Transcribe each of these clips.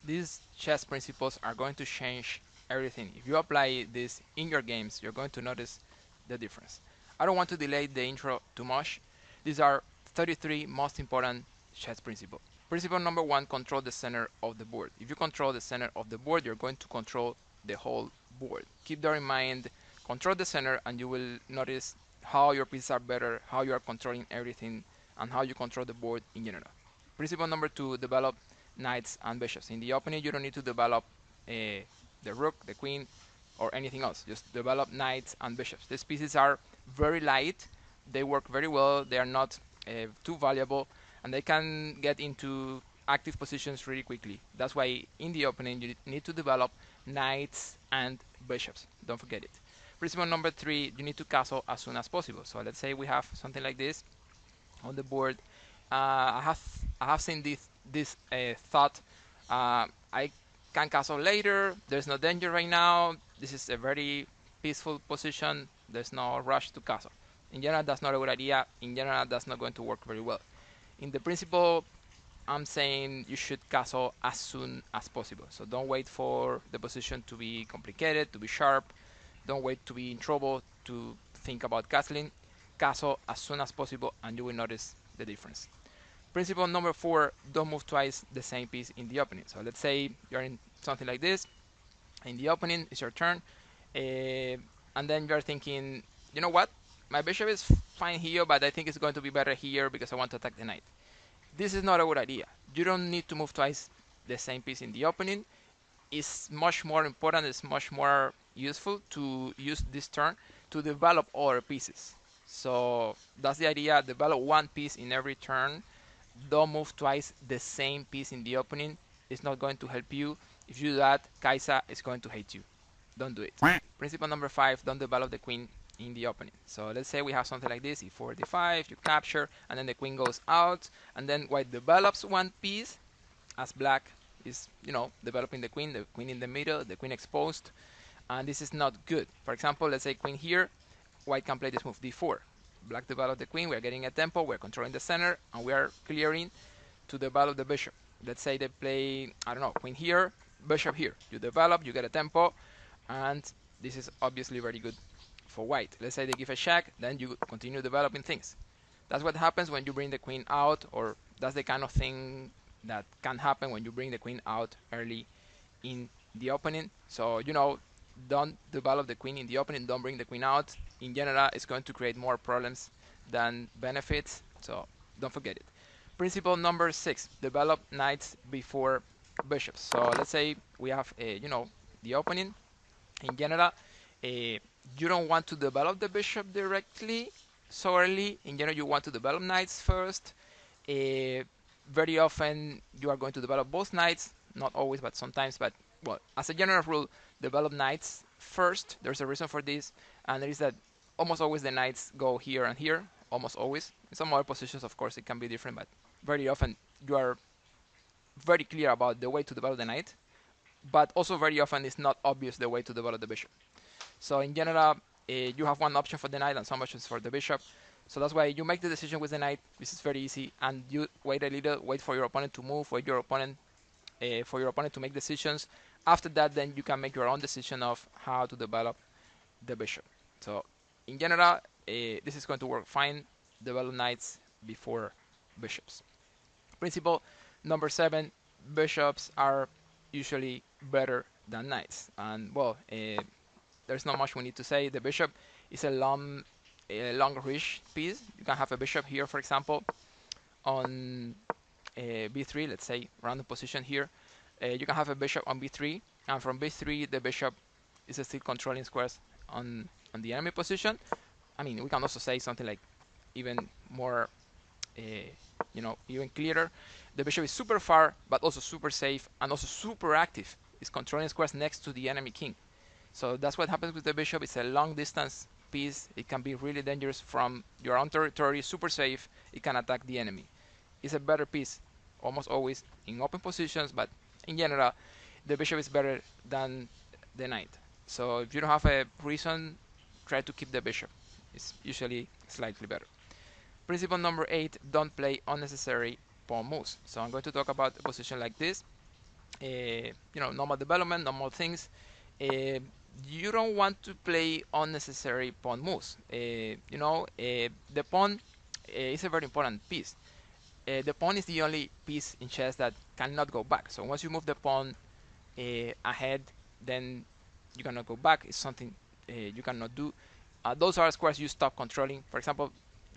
these chess principles are going to change everything. If you apply this in your games, you're going to notice the difference. I don't want to delay the intro too much. These are 33 most important chess principles. Principle number one, control the center of the board. If you control the center of the board, you're going to control the whole board. Keep that in mind. Control the center and you will notice how your pieces are better, how you are controlling everything, and how you control the board in general. Principle number two, develop knights and bishops. In the opening, you don't need to develop the rook, the queen, or anything else. Just develop knights and bishops. These pieces are very light. They work very well. They are not too valuable, and they can get into active positions really quickly. That's why in the opening you need to develop knights and bishops. Don't forget it. Principle number three, you need to castle as soon as possible. So let's say we have something like this on the board. I have seen this thought. I can castle later. There's no danger right now. This is a very peaceful position. There's no rush to castle. In general, that's not a good idea. In general, that's not going to work very well. In the principle, I'm saying you should castle as soon as possible. So don't wait for the position to be complicated, to be sharp. Don't wait to be in trouble to think about castling. Castle as soon as possible and you will notice the difference. Principle number four, don't move twice the same piece in the opening. So let's say you're in something like this. In the opening, it's your turn. And then you're thinking, you know what? My bishop is fine here, but I think it's going to be better here because I want to attack the knight. This is not a good idea. You don't need to move twice the same piece in the opening. It's much more important, it's much more useful to use this turn to develop other pieces. So that's the idea, develop one piece in every turn. Don't move twice the same piece in the opening. It's not going to help you. If you do that, Kaisa is going to hate you. Don't do it. Principle number five, don't develop the queen in the opening. So let's say we have something like this, e4, d5, you capture, and then the queen goes out, and then white develops one piece, as black is, developing the queen in the middle, the queen exposed, and this is not good. For example, let's say queen here, white can play this move, d4. Black developed the queen, we're getting a tempo, we're controlling the center, and we are clearing to develop the bishop. Let's say they play, I don't know, queen here, bishop here. You develop, you get a tempo, and this is obviously very good for white. Let's say they give a check, then you continue developing things. That's what happens when you bring the queen out, or that's the kind of thing that can happen when you bring the queen out early in the opening. So, don't develop the queen in the opening, don't bring the queen out. In general, it's going to create more problems than benefits, so don't forget it. Principle number six, develop knights before bishops. So let's say we have, the opening. In general, you don't want to develop the bishop directly so early. In general, you want to develop knights first. Very often, you are going to develop both knights. Not always, but sometimes. But, well, as a general rule, develop knights first. There's a reason for this, and it is that almost always the knights go here and here. Almost always. In some other positions, of course, it can be different, but very often you are very clear about the way to develop the knight. But also very often it's not obvious the way to develop the bishop. So in general, you have one option for the knight and some options for the bishop. So that's why you make the decision with the knight. This is very easy, and you wait a little, wait for your opponent to move, wait for your opponent to make decisions. After that, then you can make your own decision of how to develop the bishop. So in general, this is going to work fine. Develop knights before bishops. Principle number seven: bishops are usually better than knights, and well, there's not much we need to say. The bishop is a long reach piece. You can have a bishop here, for example, on b3. Let's say random position here. You can have a bishop on b3, and from b3 the bishop is still controlling squares on the enemy position. I mean, we can also say something like even more, even clearer. The bishop is super far, but also super safe, and also super active. It's controlling squares next to the enemy king. So that's what happens with the bishop. It's a long distance piece. It can be really dangerous from your own territory, super safe. It can attack the enemy. It's a better piece, almost always in open positions, but in general, the bishop is better than the knight. So if you don't have a reason, try to keep the bishop. It's usually slightly better. Principle number 8, don't play unnecessary pawn moves. So I'm going to talk about a position like this. normal development, normal things. Uh, you don't want to play unnecessary pawn moves. The pawn is a very important piece. The pawn is the only piece in chess that cannot go back. So once you move the pawn ahead, then you cannot go back. It's something you cannot do. Those are squares you stop controlling. For example,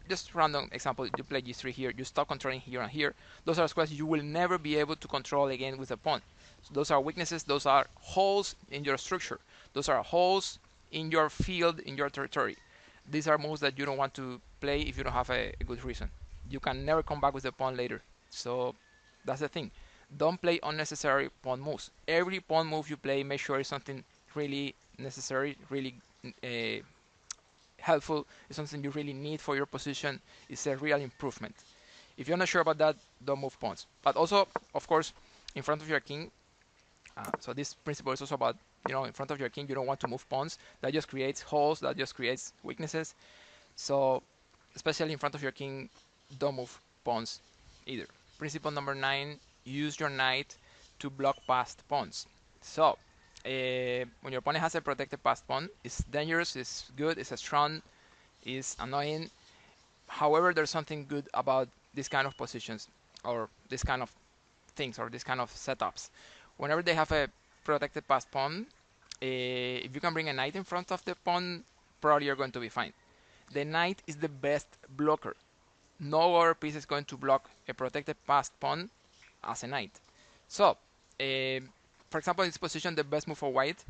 just random example, you play g3 here, you stop controlling here and here. Those are squares you will never be able to control again with a pawn. So those are weaknesses, those are holes in your structure. Those are holes in your field, in your territory. These are moves that you don't want to play if you don't have a good reason. You can never come back with the pawn later. So that's the thing. Don't play unnecessary pawn moves. Every pawn move you play, make sure it's something really necessary, really helpful, it's something you really need for your position, it's a real improvement. If you're not sure about that, don't move pawns. But also, of course, in front of your king, so this principle is also about, in front of your king, you don't want to move pawns. That just creates holes, that just creates weaknesses. So, especially in front of your king, don't move pawns either. Principle number 9, use your knight to block past pawns. So, when your opponent has a protected passed pawn, it's dangerous, it's good, it's strong, it's annoying. However, there's something good about this kind of positions, or this kind of things, or this kind of setups. Whenever they have a protected passed pawn, if you can bring a knight in front of the pawn, probably you're going to be fine. The knight is the best blocker. No other piece is going to block a protected passed pawn as a knight. So, for example, in this position, the best move for white,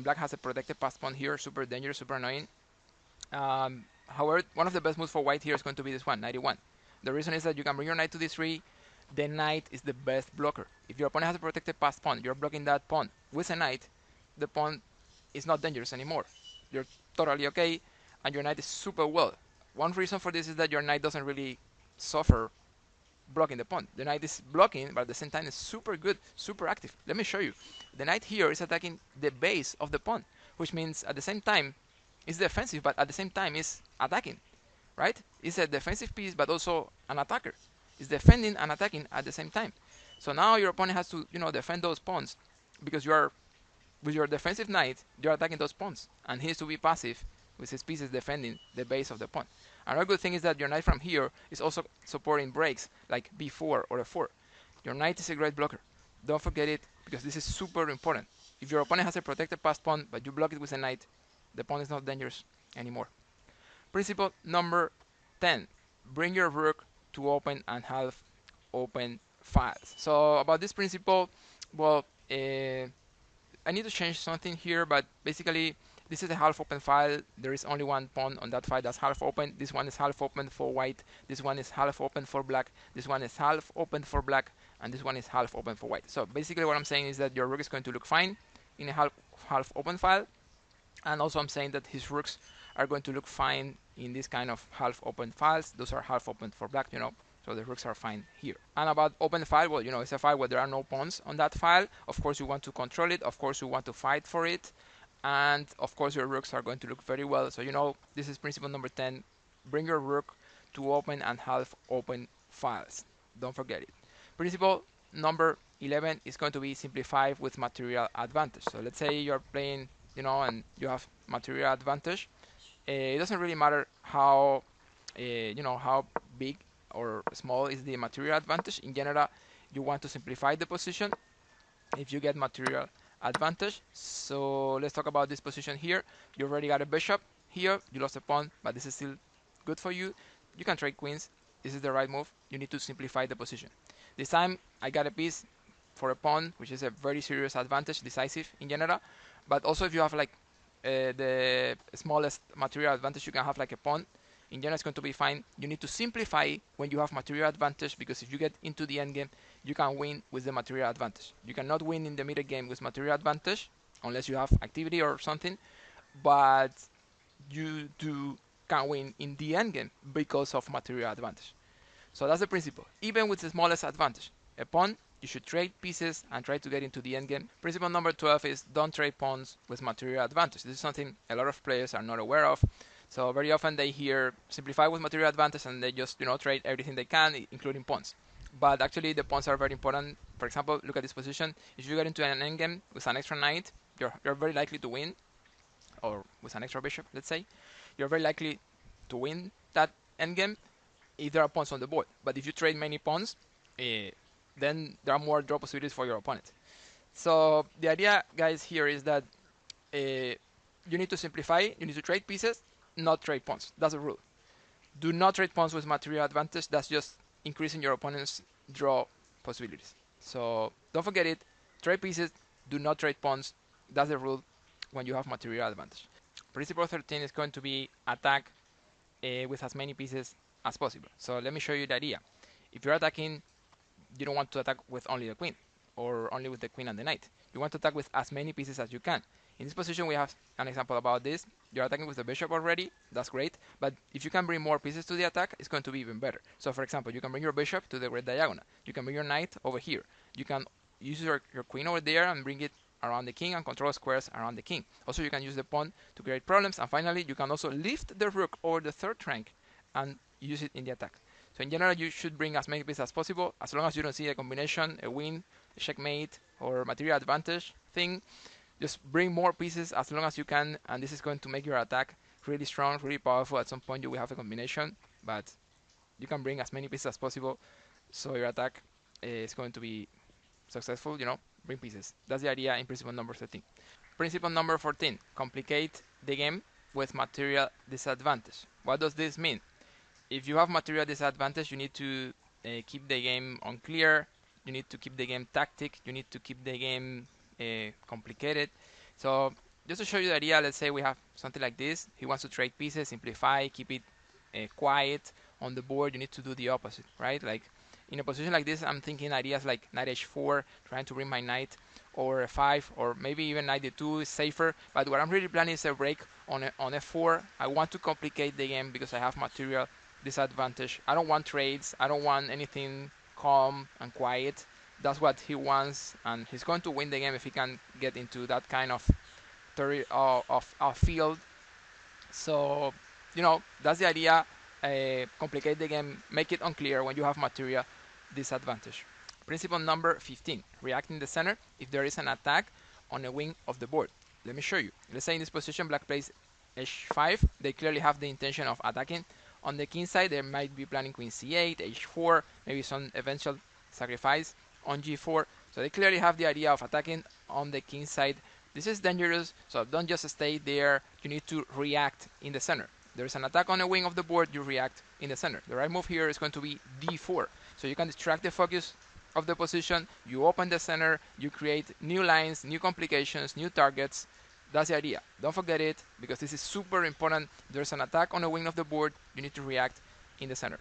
black has a protected passed pawn here, super dangerous, super annoying. However, one of the best moves for white here is going to be this one, knight e1. The reason is that you can bring your knight to d3. The knight is the best blocker. If your opponent has a protected passed pawn, you're blocking that pawn with a knight, the pawn is not dangerous anymore. You're totally okay, and your knight is super well. One reason for this is that your knight doesn't really suffer blocking the pawn. The knight is blocking, but at the same time is super good, super active. Let me show you. The knight here is attacking the base of the pawn, which means at the same time it's defensive, but at the same time it's attacking, right? It's a defensive piece, but also an attacker. It's defending and attacking at the same time. So now your opponent has to, defend those pawns, because you are, with your defensive knight, you're attacking those pawns, and he needs to be passive with his pieces defending the base of the pawn. Another good thing is that your knight from here is also supporting breaks like b4 or f4. Your knight is a great blocker. Don't forget it, because this is super important. If your opponent has a protected passed pawn, but you block it with a knight, the pawn is not dangerous anymore. Principle number 10. Bring your rook to open and half open files. So about this principle, well, I need to change something here, but basically this is a half open file. There is only one pawn on that file that's half open. This one is half open for white. This one is half open for black. This one is half open for black. And this one is half open for white. So basically what I'm saying is that your rook is going to look fine in a half open file. And also I'm saying that his rooks are going to look fine in this kind of half open files. Those are half open for black, so the rooks are fine here. And about open file, well, it's a file where there are no pawns on that file. Of course, you want to control it. Of course, you want to fight for it. And of course, your rooks are going to look very well. So, this is principle number 10. Bring your rook to open and half open files. Don't forget it. Principle number 11 is going to be simplify with material advantage. So let's say you're playing, and you have material advantage. It doesn't really matter how, how big or small is the material advantage. In general, you want to simplify the position if you get material advantage. So let's talk about this position here. You already got a bishop here. You lost a pawn, but this is still good for you. You can trade queens. This is the right move. You need to simplify the position. This time I got a piece for a pawn, which is a very serious advantage, decisive in general. But also if you have like the smallest material advantage, you can have like a pawn. In general, it's going to be fine. You need to simplify when you have material advantage, because if you get into the endgame, you can win with the material advantage. You cannot win in the middle game with material advantage unless you have activity or something, but you can win in the endgame because of material advantage. So that's the principle. Even with the smallest advantage, a pawn, you should trade pieces and try to get into the endgame. Principle number 12 is don't trade pawns with material advantage. This is something a lot of players are not aware of. So very often they hear simplify with material advantage and they just trade everything they can, including pawns. but actually the pawns are very important. For example, look at this position. If you get into an endgame with an extra knight, you're very likely to win, or with an extra bishop, let's say, you're very likely to win that endgame if there are pawns on the board. But if you trade many pawns, uh, then there are more draw possibilities for your opponent. So the idea, guys, here is that you need to simplify. You need to trade pieces, not trade pawns. That's the rule. Do not trade pawns with material advantage. That's just increasing your opponent's draw possibilities. So don't forget it. Trade pieces. Do not trade pawns. That's the rule when you have material advantage. Principle 13 is going to be attack with as many pieces as possible. So let me show you the idea. If you're attacking, you don't want to attack with only the queen or only with the queen and the knight. You want to attack with as many pieces as you can. In this position, we have an example about this. You're attacking with the bishop already. That's great. But if you can bring more pieces to the attack, it's going to be even better. So for example, you can bring your bishop to the red diagonal. You can bring your knight over here. You can use your queen over there and bring it around the king and control squares around the king. Also, you can use the pawn to create problems. And finally, you can also lift the rook over the third rank and use it in the attack. So in general, you should bring as many pieces as possible, as long as you don't see a combination, a win, a checkmate, or material advantage thing. Just bring more pieces as long as you can, and this is going to make your attack really strong, really powerful. At some point, you will have a combination, but you can bring as many pieces as possible, so your attack is going to be successful. Bring pieces. That's the idea in principle number 13. Principle number 14: complicate the game with material disadvantage. What does this mean? If you have material disadvantage, you need to keep the game unclear. You need to keep the game tactic. You need to keep the game complicated. So just to show you the idea, let's say we have something like this. He wants to trade pieces, simplify, keep it quiet on the board. You need to do the opposite, right? Like in a position like this, I'm thinking ideas like knight h4, trying to bring my knight, or f5, or maybe even knight d2 is safer. But what I'm really planning is a break on f4. I want to complicate the game because I have material disadvantage. I don't want trades. I don't want anything calm and quiet. That's what he wants, and he's going to win the game if he can get into that kind of field. So, that's the idea. Complicate the game, make it unclear when you have material disadvantage. Principle number 15: react in the center if there is an attack on a wing of the board. Let me show you. Let's say in this position, black plays h5. They clearly have the intention of attacking. On the king side, they might be planning queen c8, h4, maybe some eventual sacrifice on g4. So they clearly have the idea of attacking on the king side. This is dangerous, so don't just stay there. You need to react in the center. There's an attack on a wing of the board, you react in the center. The right move here is going to be d4. So you can distract the focus of the position, you open the center, you create new lines, new complications, new targets. That's the idea. Don't forget it, because this is super important. There's an attack on a wing of the board, you need to react in the center.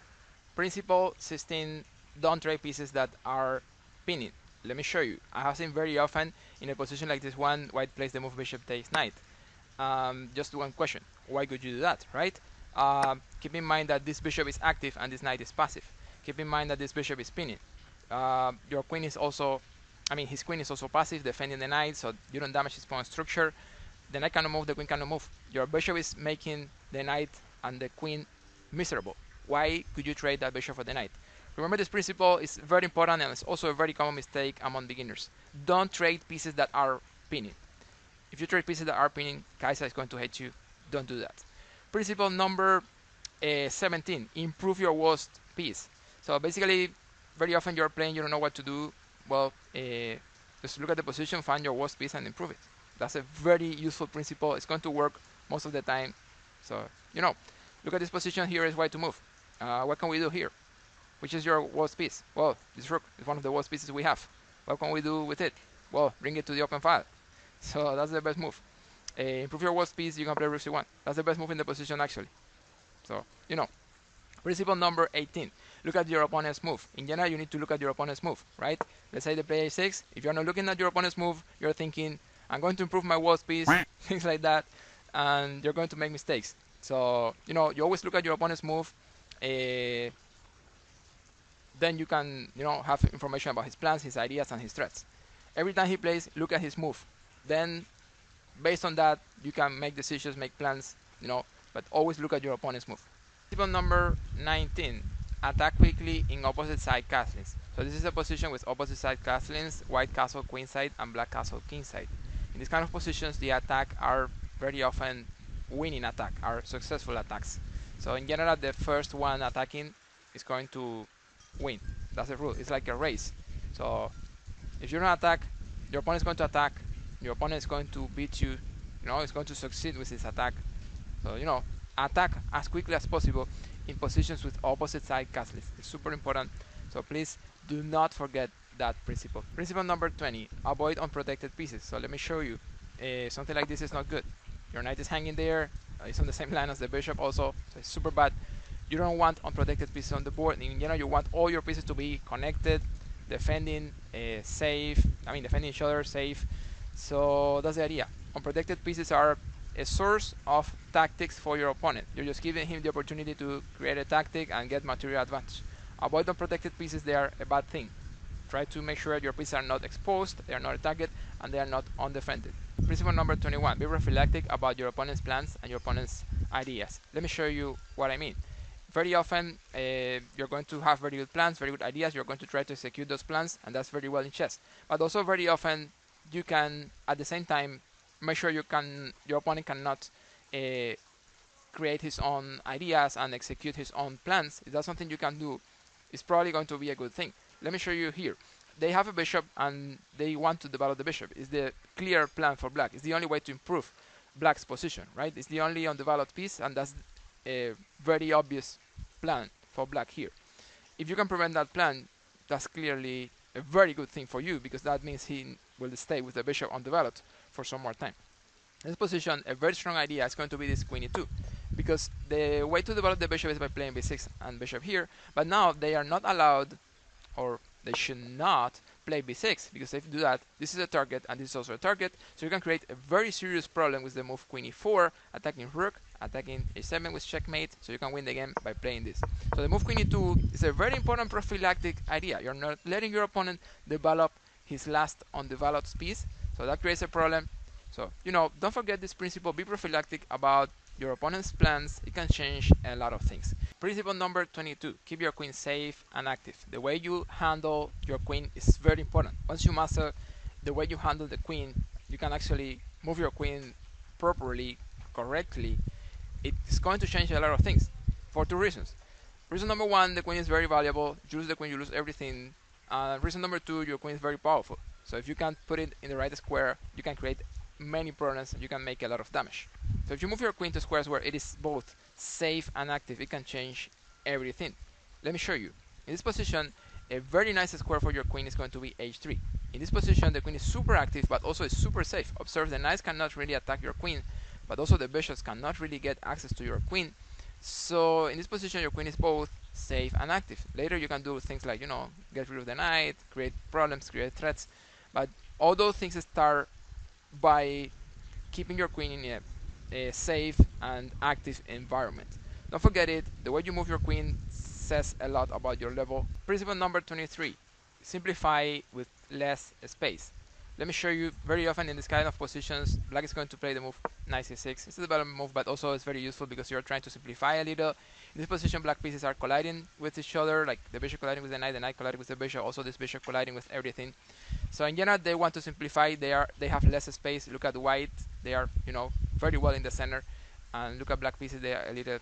Principle 16: don't trade pieces that are pinning. Let me show you. I have seen very often in a position like this one, white plays the move bishop takes knight. Just one question: why could you do that, right? Keep in mind that this bishop is active and this knight is passive. Keep in mind that this bishop is pinning. Your queen is also, his queen is also passive, defending the knight, so you don't damage his pawn structure. The knight cannot move, the queen cannot move. Your bishop is making the knight and the queen miserable. Why could you trade that bishop for the knight? Remember, this principle is very important, and it's also a very common mistake among beginners. Don't trade pieces that are pinning. If you trade pieces that are pinning, Kaisa is going to hate you. Don't do that. Principle number 17: improve your worst piece. So basically, very often you're playing, you don't know what to do. Well, just look at the position, find your worst piece, and improve it. That's a very useful principle. It's going to work most of the time. So, look at this position. Here is why to move. What can we do here? Which is your worst piece? Well, this rook is one of the worst pieces we have. What can we do with it? Well, bring it to the open file. So that's the best move. Improve your worst piece, you can play rook c1. That's the best move in the position, actually. So, Principle number 18: look at your opponent's move. In general, you need to look at your opponent's move, right? Let's say they play a6. If you're not looking at your opponent's move, you're thinking, I'm going to improve my worst piece, things like that, and you're going to make mistakes. So, you always look at your opponent's move. Then you can, have information about his plans, his ideas, and his threats. Every time he plays, look at his move. Then, based on that, you can make decisions, make plans, but always look at your opponent's move. Principle number 19: attack quickly in opposite side castles. So this is a position with opposite side castles, white castle queen side and black castle king side. In these kind of positions, the attack are very often winning attack, are successful attacks. So in general, the first one attacking is going to win. That's the rule. It's like a race. So if you don't attack, your opponent is going to attack. Your opponent is going to beat you. You know, it's going to succeed with his attack. So, you know, attack as quickly as possible in positions with opposite side castles. It's super important. So please do not forget that principle. Principle number 20, avoid unprotected pieces. So let me show you. Something like this is not good. Your knight is hanging there. It's on the same line as the bishop also. So it's super bad. You don't want unprotected pieces on the board. In general, you want all your pieces to be connected, defending, safe. Defending each other, safe. So that's the idea. Unprotected pieces are a source of tactics for your opponent. You're just giving him the opportunity to create a tactic and get material advantage. Avoid unprotected pieces, they are a bad thing. Try to make sure your pieces are not exposed, they are not attacked, and they are not undefended. Principle number 21, be prophylactic about your opponent's plans and your opponent's ideas. Let me show you what I mean. Very often, you're going to have very good plans, very good ideas, you're going to try to execute those plans, and that's very well in chess. But also very often, you can, at the same time, make sure your opponent cannot create his own ideas and execute his own plans. If that's something you can do, it's probably going to be a good thing. Let me show you here. They have a bishop and they want to develop the bishop. It's the clear plan for black. It's the only way to improve black's position, right? It's the only undeveloped piece, and that's a very obvious plan for black here. If you can prevent that plan, that's clearly a very good thing for you, because that means he will stay with the bishop undeveloped for some more time. In this position, a very strong idea is going to be this queen e2, because the way to develop the bishop is by playing b6 and bishop here, but now they are not allowed, or they should not play b6, because if you do that, this is a target and this is also a target, so you can create a very serious problem with the move queen e4, attacking rook, attacking a7 with checkmate, so you can win the game by playing this. So the move queen e2 is a very important prophylactic idea. You're not letting your opponent develop his last undeveloped piece, so that creates a problem. So, you know, don't forget this principle. Be prophylactic about your opponent's plans. It can change a lot of things. Principle number 22, keep your queen safe and active. The way you handle your queen is very important. Once you master the way you handle the queen, you can actually move your queen properly, correctly. It's going to change a lot of things for two reasons. Reason number one, the queen is very valuable. You lose the queen, you lose everything. Reason number two, your queen is very powerful. So if you can put it in the right square, you can create many problems, you can make a lot of damage. So if you move your queen to squares where it is both safe and active, it can change everything. Let me show you. In this position, a very nice square for your queen is going to be h3. In this position, the queen is super active, but also is super safe. Observe, the knights cannot really attack your queen, but also the bishops cannot really get access to your queen. So in this position, your queen is both safe and active. Later, you can do things like, you know, get rid of the knight, create problems, create threats. But all those things start by keeping your queen in a safe and active environment. Don't forget it, the way you move your queen says a lot about your level. Principle number 23, simplify with less space. Let me show you, very often in this kind of positions, black is going to play the move knight c6. It's a development move, but also it's very useful because you're trying to simplify a little. In this position, black pieces are colliding with each other, like the bishop colliding with the knight colliding with the bishop, also this bishop colliding with everything. So in general, they want to simplify. They have less space. Look at white; they are, you know, very well in the center, and look at black pieces; they are a little,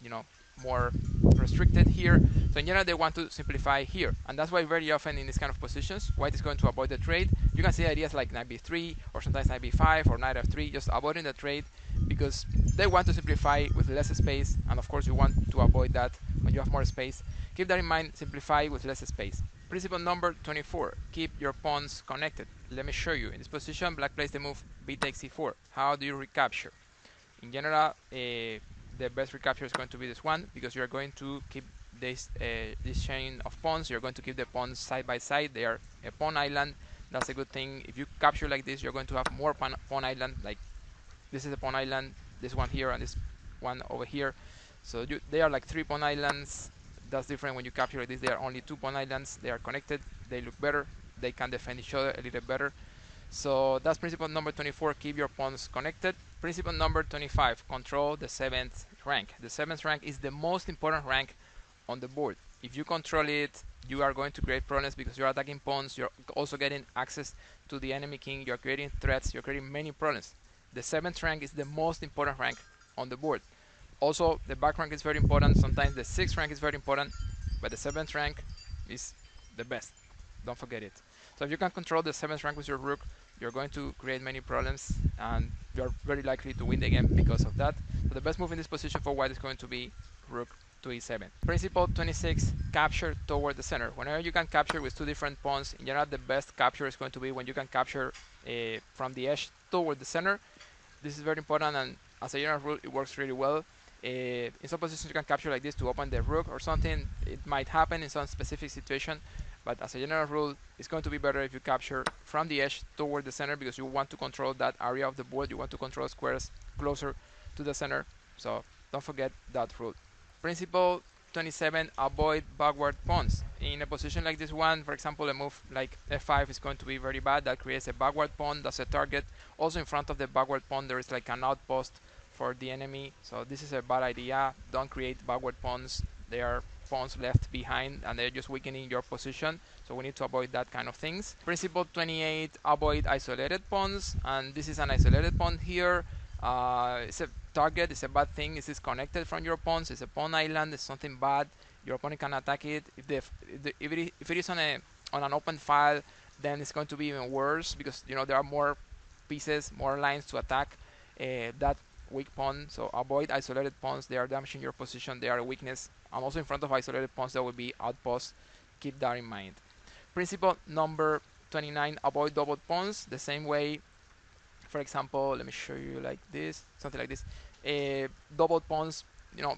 you know, more restricted here. So in general, they want to simplify here, and that's why very often in this kind of positions, white is going to avoid the trade. You can see ideas like knight b3 or sometimes knight b5 or knight f3, just avoiding the trade because they want to simplify with less space, and of course you want to avoid that when you have more space. Keep that in mind, simplify with less space. Principle number 24, keep your pawns connected. Let me show you. In this position, black plays the move b takes c4. How do you recapture? In general, the best recapture is going to be this one, because you're going to keep this chain of pawns. You're going to keep the pawns side by side. They are a pawn island. That's a good thing. If you capture like this, you're going to have more pawn island. Like this is a pawn island, this one here, and this one over here. So they are like 3 pawn islands. That's different when you capture like this. They are only 2 pawn islands. They are connected. They look better. They can defend each other a little better. So that's principle number 24. Keep your pawns connected. Principle number 25. Control the 7th rank. The 7th rank is the most important rank on the board. if you control it, you are going to create problems because you're attacking pawns, you're also getting access to the enemy king, you're creating threats, you're creating many problems. The 7th rank is the most important rank on the board. Also, the back rank is very important. Sometimes the 6th rank is very important, but the 7th rank is the best. Don't forget it. So if you can control the 7th rank with your rook, you're going to create many problems, and you're very likely to win the game because of that. So the best move in this position for white is going to be rook to e7. Principle 26, capture toward the center. Whenever you can capture with two different pawns, in general the best capture is going to be when you can capture from the edge toward the center. This is very important, and as a general rule, it works really well. In some positions, you can capture like this to open the rook or something. It might happen in some specific situation, but as a general rule, it's going to be better if you capture from the edge toward the center because you want to control that area of the board. You want to control squares closer to the center, so don't forget that rule. Principle 27, avoid backward pawns. In a position like this one, for example, a move like f5 is going to be very bad. That creates a backward pawn, that's a target. Also in front of the backward pawn there is like an outpost for the enemy, so this is a bad idea. Don't create backward pawns. They are pawns left behind and they're just weakening your position, so we need to avoid that kind of things. Principle 28, avoid isolated pawns, and this is an isolated pawn here. It's a target, it's a bad thing, it's disconnected from your pawns, it's a pawn island, it's something bad, your opponent can attack it. If it is on an open file, then it's going to be even worse because there are more pieces, more lines to attack that weak pawn. So avoid isolated pawns, they are damaging your position, they are a weakness, and also in front of isolated pawns there will be outposts. Keep that in mind. Principle number 29, avoid double pawns. The same way, for example, let me show you like this, something like this. Double pawns,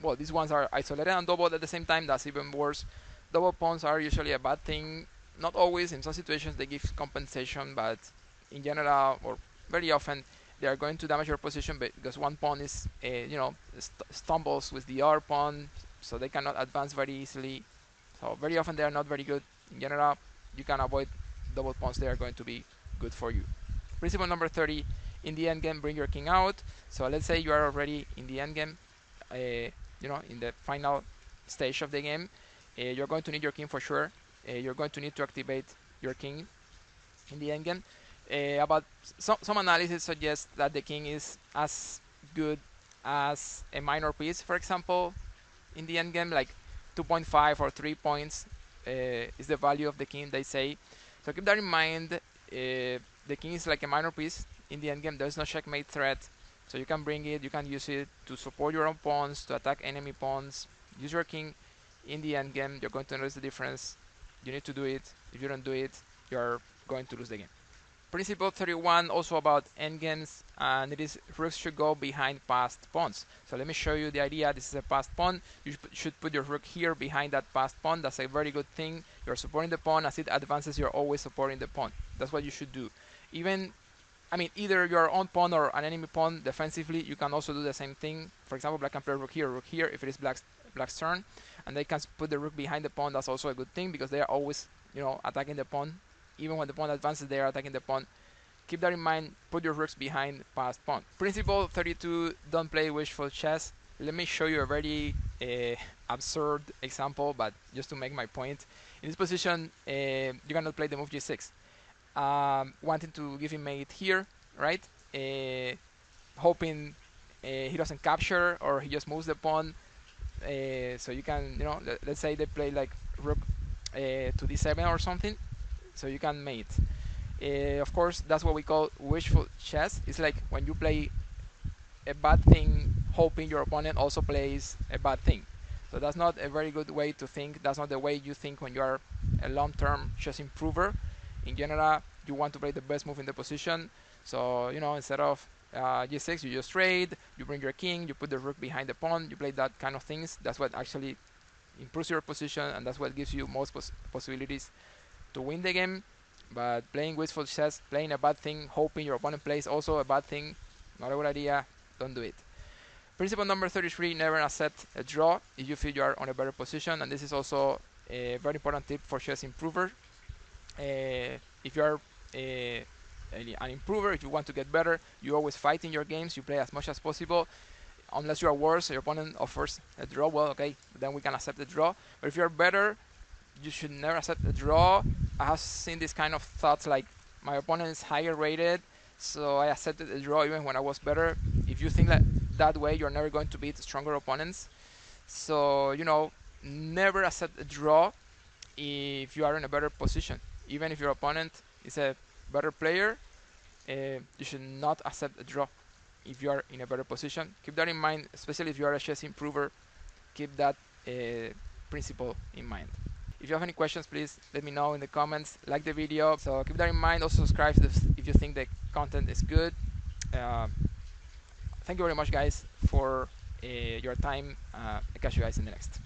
well, these ones are isolated and doubled at the same time. That's even worse. Double pawns are usually a bad thing. Not always. In some situations they give compensation, but in general, or very often, they are going to damage your position because one pawn is, stumbles with the other pawn, so they cannot advance very easily. So very often they are not very good. In general, you can avoid double pawns. They are going to be good for you. Principle number 30, in the endgame, bring your king out. So let's say you are already in the endgame, in the final stage of the game. You're going to need your king for sure. You're going to need to activate your king in the endgame. But some analysis suggests that the king is as good as a minor piece, for example, in the endgame, like 2.5 or 3 points is the value of the king, they say. So keep that in mind. The king is like a minor piece in the endgame. There's no checkmate threat, so you can bring it, you can use it to support your own pawns, to attack enemy pawns. Use your king in the endgame. You're going to notice the difference. You need to do it. If you don't do it, you're going to lose the game. Principle 31, also about endgames, and it is rooks should go behind passed pawns. So let me show you the idea. This is a passed pawn. You should put your rook here behind that passed pawn. That's a very good thing. You're supporting the pawn. As it advances, you're always supporting the pawn. That's what you should do. Either your own pawn or an enemy pawn defensively, you can also do the same thing. For example, black can play rook here if it is black's turn, and they can put the rook behind the pawn. That's also a good thing because they are always, attacking the pawn. Even when the pawn advances, they are attacking the pawn. Keep that in mind. Put your rooks behind passed pawn. Principle 32, don't play wishful chess. Let me show you a very absurd example, but just to make my point. In this position, you cannot play the move g6. Wanting to give him mate here, right? Hoping he doesn't capture or he just moves the pawn. So you can, let's say they play like rook to d7 or something. So you can mate. Of course, that's what we call wishful chess. It's like when you play a bad thing, hoping your opponent also plays a bad thing. So that's not a very good way to think. That's not the way you think when you are a long-term chess improver. In general, you want to play the best move in the position. So, instead of g6, you just trade, you bring your king, you put the rook behind the pawn, you play that kind of things. That's what actually improves your position, and that's what gives you most possibilities to win the game. But playing wishful chess, playing a bad thing, hoping your opponent plays also a bad thing, not a good idea. Don't do it. Principle number 33, never accept a draw if you feel you are on a better position, and this is also a very important tip for chess improver. If you are an improver, if you want to get better, you always fight in your games, you play as much as possible. unless you are worse, your opponent offers a draw, well, okay, then we can accept the draw. But if you're better, you should never accept a draw. I have seen this kind of thoughts like my opponent is higher rated, so I accepted a draw even when I was better. If you think that way, you're never going to beat stronger opponents. So, never accept a draw if you are in a better position. Even if your opponent is a better player, you should not accept a draw if you are in a better position. Keep that in mind, especially if you are a chess improver. Keep that principle in mind. If you have any questions, please let me know in the comments. Like the video. So keep that in mind. Also subscribe if you think the content is good. Uh, Thank you very much, guys, for your time. I'll catch you guys in the next.